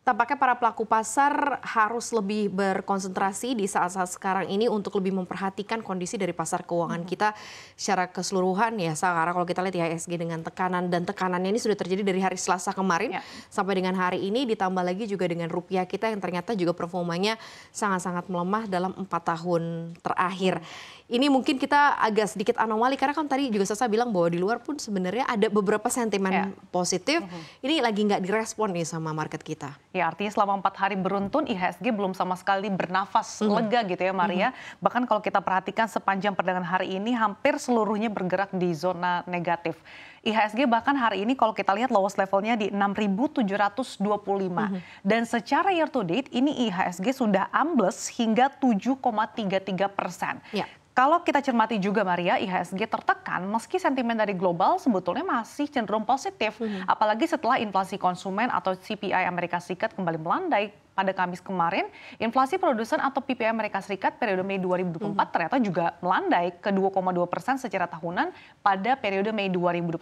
tampaknya para pelaku pasar harus lebih berkonsentrasi di saat-saat sekarang ini untuk lebih memperhatikan kondisi dari pasar keuangan kita secara keseluruhan ya. Karena kalau kita lihat IHSG dengan tekanan dan tekanannya ini sudah terjadi dari hari Selasa kemarin sampai dengan hari ini, ditambah lagi juga dengan rupiah kita yang ternyata juga performanya sangat-sangat melemah dalam 4 tahun terakhir. Ini mungkin kita agak sedikit anomali karena kan tadi juga Sasa bilang bahwa di luar pun sebenarnya ada beberapa sentimen positif. Ini lagi nggak direspon nih sama market kita. Ya, artinya selama 4 hari beruntun IHSG belum sama sekali bernafas lega gitu ya Maria. Bahkan kalau kita perhatikan sepanjang perdagangan hari ini hampir seluruhnya bergerak di zona negatif. IHSG bahkan hari ini kalau kita lihat lowest levelnya di 6.725. Dan secara year to date ini IHSG sudah ambles hingga 7,33%. Kalau kita cermati juga Maria, IHSG tertekan meski sentimen dari global sebetulnya masih cenderung positif. Apalagi setelah inflasi konsumen atau CPI Amerika Serikat kembali melandai pada Kamis kemarin, inflasi produsen atau PPI Amerika Serikat periode Mei 2024 ternyata juga melandai ke 2,2% secara tahunan pada periode Mei 2024.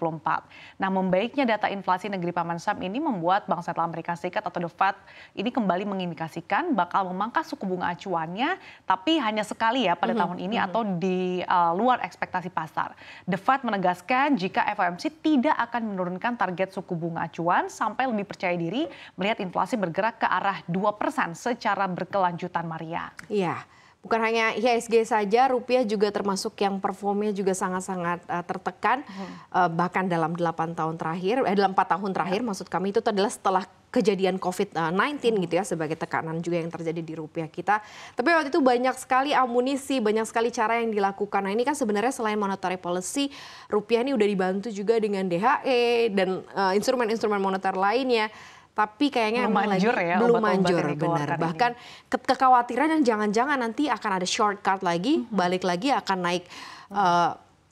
Nah, membaiknya data inflasi negeri Paman Sam ini membuat Bank Sentral Amerika Serikat atau The Fed ini kembali mengindikasikan bakal memangkas suku bunga acuannya, tapi hanya sekali ya pada tahun ini atau di luar ekspektasi pasar. The Fed menegaskan jika FOMC tidak akan menurunkan target suku bunga acuan sampai lebih percaya diri melihat inflasi bergerak ke arah 2% secara berkelanjutan, Maria. Iya, bukan hanya IHSG saja, rupiah juga termasuk yang performnya juga sangat-sangat tertekan. Bahkan dalam 8 tahun terakhir, dalam 4 tahun terakhir maksud kami itu adalah setelah kejadian COVID-19 gitu ya, sebagai tekanan juga yang terjadi di rupiah kita. Tapi waktu itu banyak sekali amunisi, banyak sekali cara yang dilakukan. Nah ini kan sebenarnya selain monetary policy, rupiah ini udah dibantu juga dengan DHE dan instrumen-instrumen moneter lainnya. Tapi kayaknya belum manjur, benar. Bahkan kekhawatiran yang jangan-jangan nanti akan ada shortcut lagi, balik lagi akan naik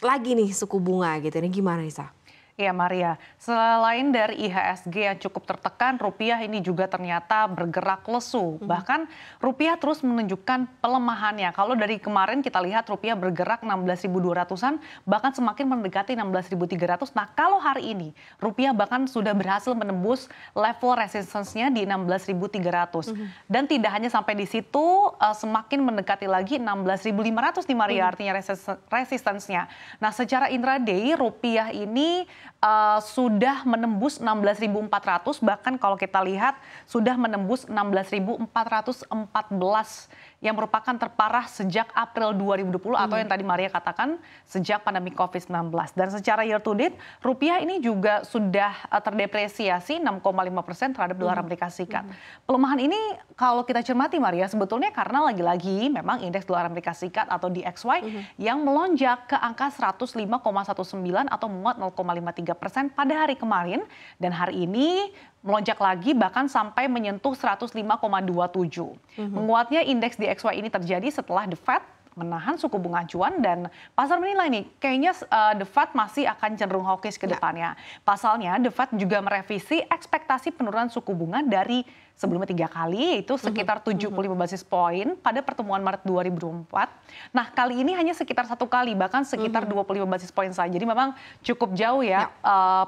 lagi nih suku bunga gitu. Ini gimana Nisa? Ya Maria, selain dari IHSG yang cukup tertekan, rupiah ini juga ternyata bergerak lesu. Bahkan rupiah terus menunjukkan pelemahannya. Kalau dari kemarin kita lihat rupiah bergerak 16.200-an, bahkan semakin mendekati 16.300. Nah kalau hari ini rupiah bahkan sudah berhasil menembus level resistance-nya di 16.300. Dan tidak hanya sampai di situ, semakin mendekati lagi 16.500 nih Maria, artinya resistance-nya. Nah secara intraday rupiah ini sudah menembus 16.400, bahkan kalau kita lihat sudah menembus 16.414 yang merupakan terparah sejak April 2020 atau yang tadi Maria katakan sejak pandemi COVID-19. Dan secara year to date rupiah ini juga sudah terdepresiasi 6,5% terhadap dolar Amerika Serikat. Pelemahan ini kalau kita cermati Maria sebetulnya karena lagi-lagi memang indeks dolar Amerika Serikat atau DXY yang melonjak ke angka 105,19 atau menguat 0,53% pada hari kemarin, dan hari ini melonjak lagi bahkan sampai menyentuh 105,27. Menguatnya indeks DXY ini terjadi setelah The Fed menahan suku bunga acuan dan pasar menilai nih kayaknya The Fed masih akan cenderung hawkish ke depannya. Pasalnya The Fed juga merevisi ekspektasi penurunan suku bunga dari sebelumnya 3 kali, yaitu sekitar 75 basis poin pada pertemuan Maret 2024. Nah kali ini hanya sekitar 1 kali, bahkan sekitar 25 basis poin saja. Jadi memang cukup jauh ya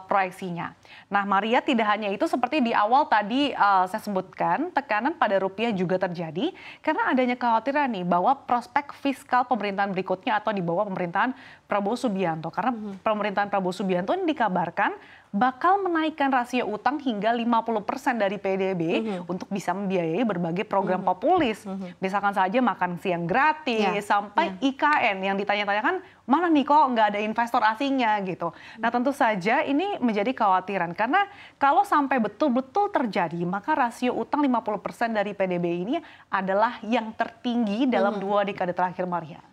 proyeksinya. Nah Maria, tidak hanya itu, seperti di awal tadi saya sebutkan, tekanan pada rupiah juga terjadi karena adanya kekhawatiran nih bahwa prospek fiskal pemerintahan berikutnya atau di bawah pemerintahan Prabowo Subianto. Karena pemerintahan Prabowo Subianto ini dikabarkan bakal menaikkan rasio utang hingga 50% dari PDB untuk bisa membiayai berbagai program populis. Misalkan saja makan siang gratis, sampai IKN yang ditanya-tanyakan, mana nih kok nggak ada investor asingnya gitu. Nah tentu saja ini menjadi kekhawatiran, karena kalau sampai betul-betul terjadi, maka rasio utang 50% dari PDB ini adalah yang tertinggi dalam 2 dekade terakhir, Maria.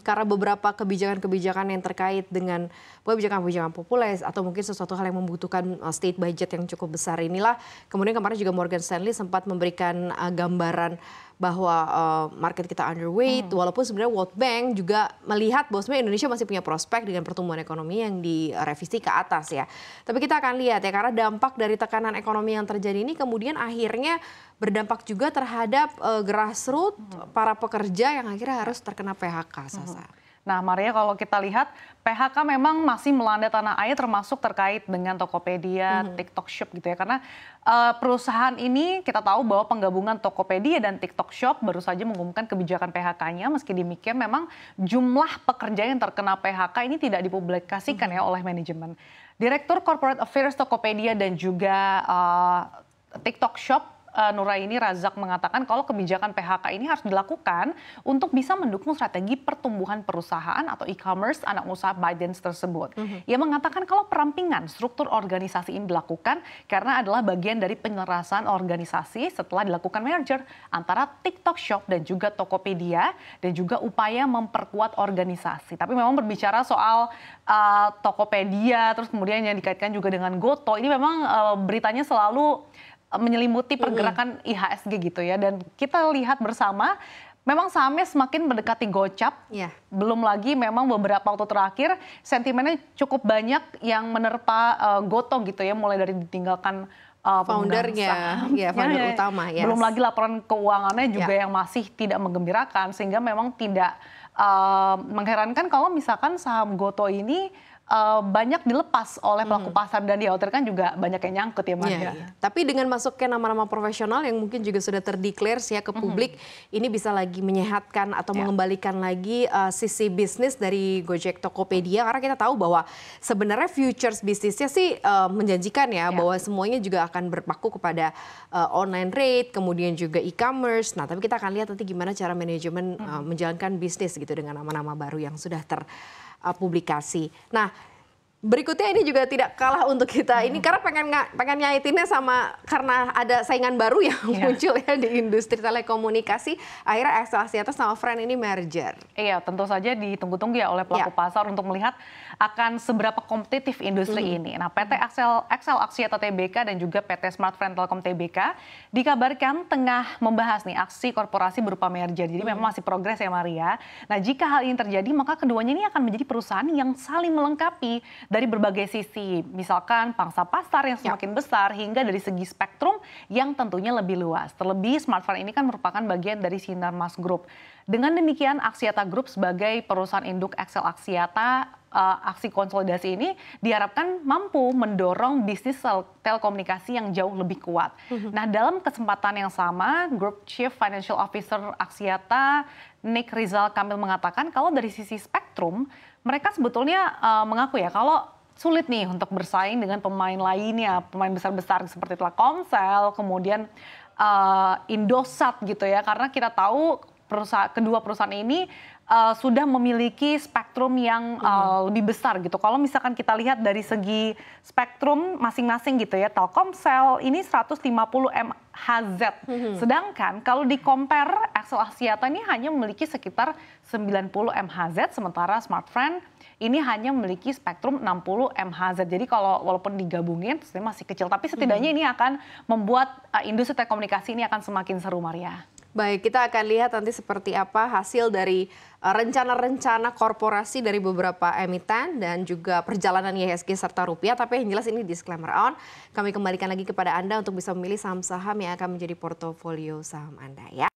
Karena beberapa kebijakan-kebijakan yang terkait dengan kebijakan-kebijakan populis atau mungkin sesuatu hal yang membutuhkan state budget yang cukup besar inilah. Kemudian kemarin juga Morgan Stanley sempat memberikan gambaran bahwa market kita underweight, walaupun sebenarnya World Bank juga melihat bahwa sebenarnya Indonesia masih punya prospek dengan pertumbuhan ekonomi yang direvisi ke atas ya. Tapi kita akan lihat ya, karena dampak dari tekanan ekonomi yang terjadi ini kemudian akhirnya berdampak juga terhadap grassroots para pekerja yang akhirnya harus terkena PHK, Sasa. Nah, Maria, kalau kita lihat PHK memang masih melanda tanah air, termasuk terkait dengan Tokopedia, TikTok Shop gitu ya. Karena perusahaan ini kita tahu bahwa penggabungan Tokopedia dan TikTok Shop baru saja mengumumkan kebijakan PHK-nya. Meski demikian, memang jumlah pekerja yang terkena PHK ini tidak dipublikasikan ya oleh manajemen. Direktur Corporate Affairs Tokopedia dan juga TikTok Shop, Nuraini Razak mengatakan kalau kebijakan PHK ini harus dilakukan untuk bisa mendukung strategi pertumbuhan perusahaan atau e-commerce anak usaha ByteDance tersebut. Ia mengatakan kalau perampingan struktur organisasi ini dilakukan karena adalah bagian dari penyelarasan organisasi setelah dilakukan merger antara TikTok Shop dan juga Tokopedia dan juga upaya memperkuat organisasi. Tapi memang berbicara soal Tokopedia, terus kemudian yang dikaitkan juga dengan Goto, ini memang beritanya selalu menyelimuti pergerakan IHSG gitu ya. Dan kita lihat bersama memang sahamnya semakin mendekati gocap. Belum lagi memang beberapa waktu terakhir sentimennya cukup banyak yang menerpa Goto gitu ya. Mulai dari ditinggalkan foundernya, founder utama. Belum lagi laporan keuangannya juga yang masih tidak menggembirakan. Sehingga memang tidak mengherankan kalau misalkan saham Goto ini banyak dilepas oleh pelaku pasar dan dikhawatirkan juga banyak yang nyangkut ya Maria. Tapi dengan masuknya nama-nama profesional yang mungkin juga sudah terdeklar ya ke publik, ini bisa lagi menyehatkan atau mengembalikan lagi sisi bisnis dari Gojek Tokopedia, karena kita tahu bahwa sebenarnya futures bisnisnya sih menjanjikan ya, bahwa semuanya juga akan berpaku kepada online rate, kemudian juga e-commerce. Nah, tapi kita akan lihat nanti gimana cara manajemen menjalankan bisnis gitu dengan nama-nama baru yang sudah terpublikasi. Nah, berikutnya ini juga tidak kalah untuk kita. Ini karena pengen nyaitinnya sama karena ada saingan baru yang muncul ya di industri telekomunikasi. Akhirnya XL Axiata sama Friend ini merger. Iya, tentu saja ditunggu-tunggu ya oleh pelaku pasar untuk melihat akan seberapa kompetitif industri ini. Nah, PT XL Axiata Tbk dan juga PT Smart Friend Telkom Tbk dikabarkan tengah membahas nih aksi korporasi berupa merger. Jadi memang masih progres ya Maria. Nah, jika hal ini terjadi maka keduanya ini akan menjadi perusahaan yang saling melengkapi dari berbagai sisi, misalkan pangsa pasar yang semakin besar hingga dari segi spektrum yang tentunya lebih luas. Terlebih Smartfren ini kan merupakan bagian dari Sinarmas Group. Dengan demikian Axiata Group sebagai perusahaan induk XL Axiata, aksi konsolidasi ini diharapkan mampu mendorong bisnis telekomunikasi yang jauh lebih kuat. Nah, dalam kesempatan yang sama, Group Chief Financial Officer Axiata, Nick Rizal Kamil mengatakan kalau dari sisi spektrum, mereka sebetulnya mengaku ya kalau sulit nih untuk bersaing dengan pemain lainnya, pemain besar-besar seperti Telkomsel, kemudian Indosat gitu ya, karena kita tahu kedua perusahaan ini sudah memiliki spektrum yang lebih besar gitu. Kalau misalkan kita lihat dari segi spektrum masing-masing gitu ya, Telkomsel ini 150 MHz. Sedangkan kalau di compare XL Axiata ini hanya memiliki sekitar 90 MHz, sementara Smartfren ini hanya memiliki spektrum 60 MHz. Jadi kalau walaupun digabungin masih kecil, tapi setidaknya ini akan membuat industri telekomunikasi ini akan semakin seru, Maria. Baik, kita akan lihat nanti seperti apa hasil dari rencana-rencana korporasi dari beberapa emiten dan juga perjalanan IHSG serta rupiah. Tapi yang jelas ini disclaimer on. Kami kembalikan lagi kepada Anda untuk bisa memilih saham-saham yang akan menjadi portofolio saham Anda ya.